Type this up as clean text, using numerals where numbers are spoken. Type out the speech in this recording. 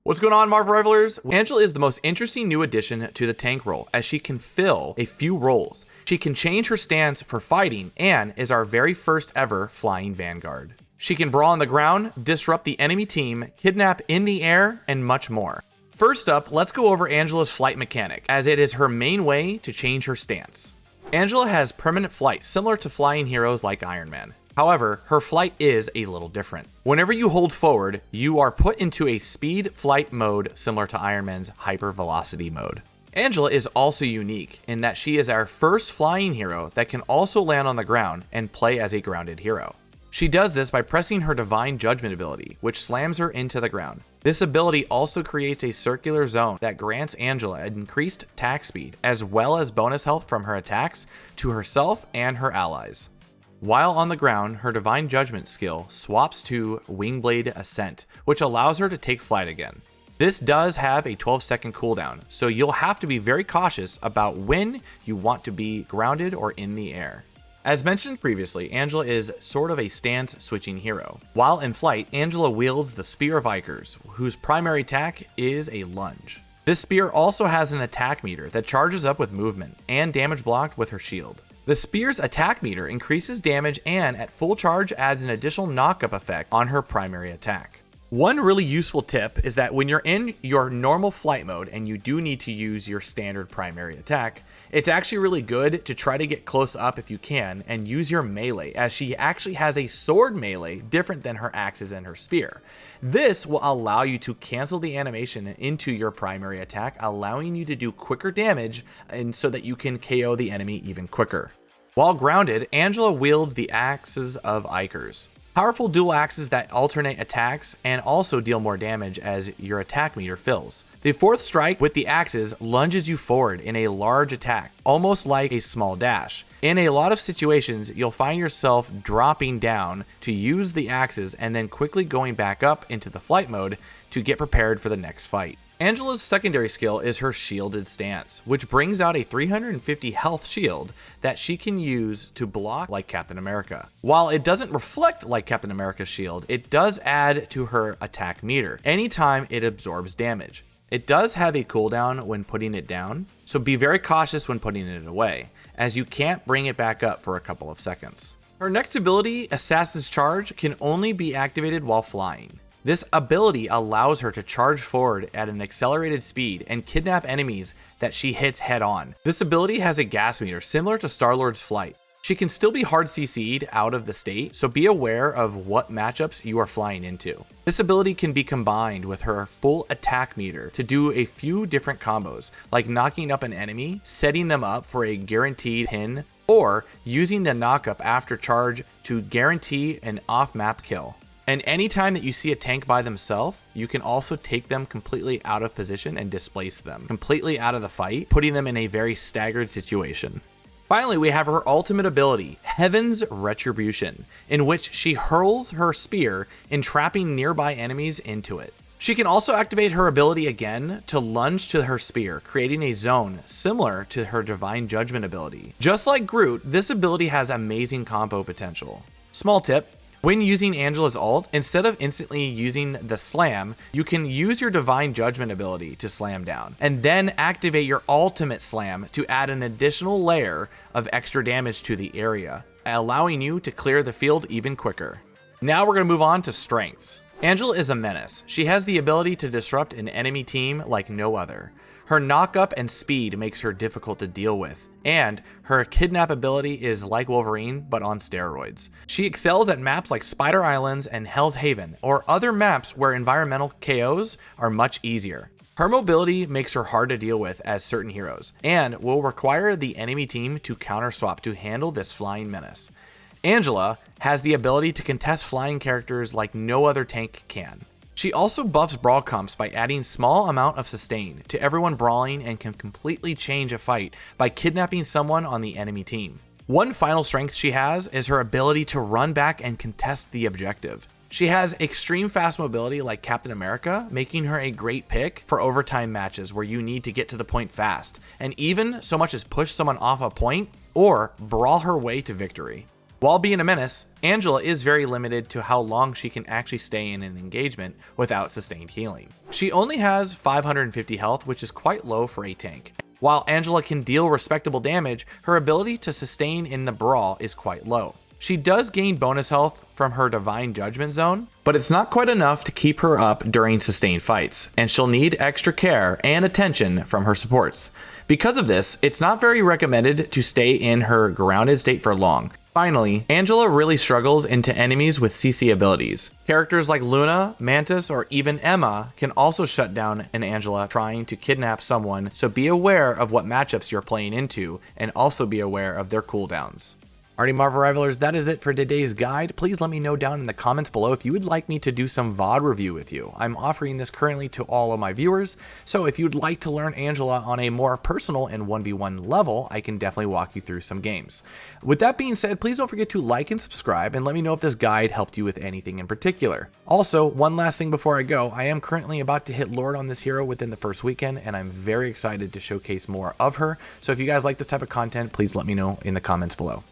What's going on, Marvel Revelers? Angela is the most interesting new addition to the tank role, as she can fill a few roles. She can change her stance for fighting and is our very first ever flying vanguard. She can brawl on the ground, disrupt the enemy team, kidnap in the air, and much more. First up, let's go over Angela's flight mechanic, as it is her main way to change her stance. Angela has permanent flight, similar to flying heroes like Iron Man. However, her flight is a little different. Whenever you hold forward, you are put into a speed flight mode similar to Iron Man's hypervelocity mode. Angela is also unique in that she is our first flying hero that can also land on the ground and play as a grounded hero. She does this by pressing her Divine Judgment ability, which slams her into the ground. This ability also creates a circular zone that grants Angela increased attack speed, as well as bonus health from her attacks to herself and her allies. While on the ground, her Divine Judgment skill swaps to Wingblade Ascent, which allows her to take flight again. This does have a 12-second cooldown, so you'll have to be very cautious about when you want to be grounded or in the air. As mentioned previously, Angela is sort of a stance-switching hero. While in flight, Angela wields the Spear of Ikers, whose primary attack is a lunge. This spear also has an attack meter that charges up with movement and damage blocked with her shield. The spear's attack meter increases damage and at full charge adds an additional knock-up effect on her primary attack. One really useful tip is that when you're in your normal flight mode and you do need to use your standard primary attack, it's actually really good to try to get close up if you can and use your melee, as she actually has a sword melee different than her axes and her spear. This will allow you to cancel the animation into your primary attack, allowing you to do quicker damage and so that you can KO the enemy even quicker. While grounded, Angela wields the Axes of Ikers. Powerful dual axes that alternate attacks and also deal more damage as your attack meter fills. The fourth strike with the axes lunges you forward in a large attack, almost like a small dash. In a lot of situations, you'll find yourself dropping down to use the axes and then quickly going back up into the flight mode to get prepared for the next fight. Angela's secondary skill is her shielded stance, which brings out a 350 health shield that she can use to block like Captain America. While it doesn't reflect like Captain America's shield, it does add to her attack meter anytime it absorbs damage. It does have a cooldown when putting it down, so be very cautious when putting it away, as you can't bring it back up for a couple of seconds. Her next ability, Assassin's Charge, can only be activated while flying. This ability allows her to charge forward at an accelerated speed and kidnap enemies that she hits head on. This ability has a gas meter similar to Star-Lord's flight. She can still be hard CC'd out of the state, so be aware of what matchups you are flying into. This ability can be combined with her full attack meter to do a few different combos, like knocking up an enemy, setting them up for a guaranteed pin, or using the knock-up after charge to guarantee an off-map kill. And anytime that you see a tank by themselves, you can also take them completely out of position and displace them completely out of the fight, putting them in a very staggered situation. Finally, we have her ultimate ability, Heaven's Retribution, in which she hurls her spear, entrapping nearby enemies into it. She can also activate her ability again to lunge to her spear, creating a zone similar to her Divine Judgment ability. Just like Groot, this ability has amazing combo potential. Small tip: when using Angela's ult, instead of instantly using the slam, you can use your Divine Judgment ability to slam down, and then activate your ultimate slam to add an additional layer of extra damage to the area, allowing you to clear the field even quicker. Now we're going to move on to strengths. Angela is a menace. She has the ability to disrupt an enemy team like no other. Her knock-up and speed makes her difficult to deal with, and her kidnap ability is like Wolverine, but on steroids. She excels at maps like Spider Islands and Hell's Haven, or other maps where environmental KOs are much easier. Her mobility makes her hard to deal with as certain heroes, and will require the enemy team to counter swap to handle this flying menace. Angela has the ability to contest flying characters like no other tank can. She also buffs brawl comps by adding small amount of sustain to everyone brawling and can completely change a fight by kidnapping someone on the enemy team. One final strength she has is her ability to run back and contest the objective. She has extreme fast mobility like Captain America, making her a great pick for overtime matches where you need to get to the point fast, and even so much as push someone off a point or brawl her way to victory. While being a menace, Angela is very limited to how long she can actually stay in an engagement without sustained healing. She only has 550 health, which is quite low for a tank. While Angela can deal respectable damage, her ability to sustain in the brawl is quite low. She does gain bonus health from her Divine Judgment zone, but it's not quite enough to keep her up during sustained fights, and she'll need extra care and attention from her supports. Because of this, it's not very recommended to stay in her grounded state for long. Finally, Angela really struggles into enemies with CC abilities. Characters like Luna, Mantis, or even Emma can also shut down an Angela trying to kidnap someone, so be aware of what matchups you're playing into, and also be aware of their cooldowns. Alrighty, Marvel Rivalers, that is it for today's guide. Please let me know down in the comments below if you would like me to do some VOD review with you. I'm offering this currently to all of my viewers, so if you'd like to learn Angela on a more personal and 1v1 level, I can definitely walk you through some games. With that being said, please don't forget to like and subscribe, and let me know if this guide helped you with anything in particular. Also, one last thing before I go, I am currently about to hit Lord on this hero within the first weekend, and I'm very excited to showcase more of her. So if you guys like this type of content, please let me know in the comments below.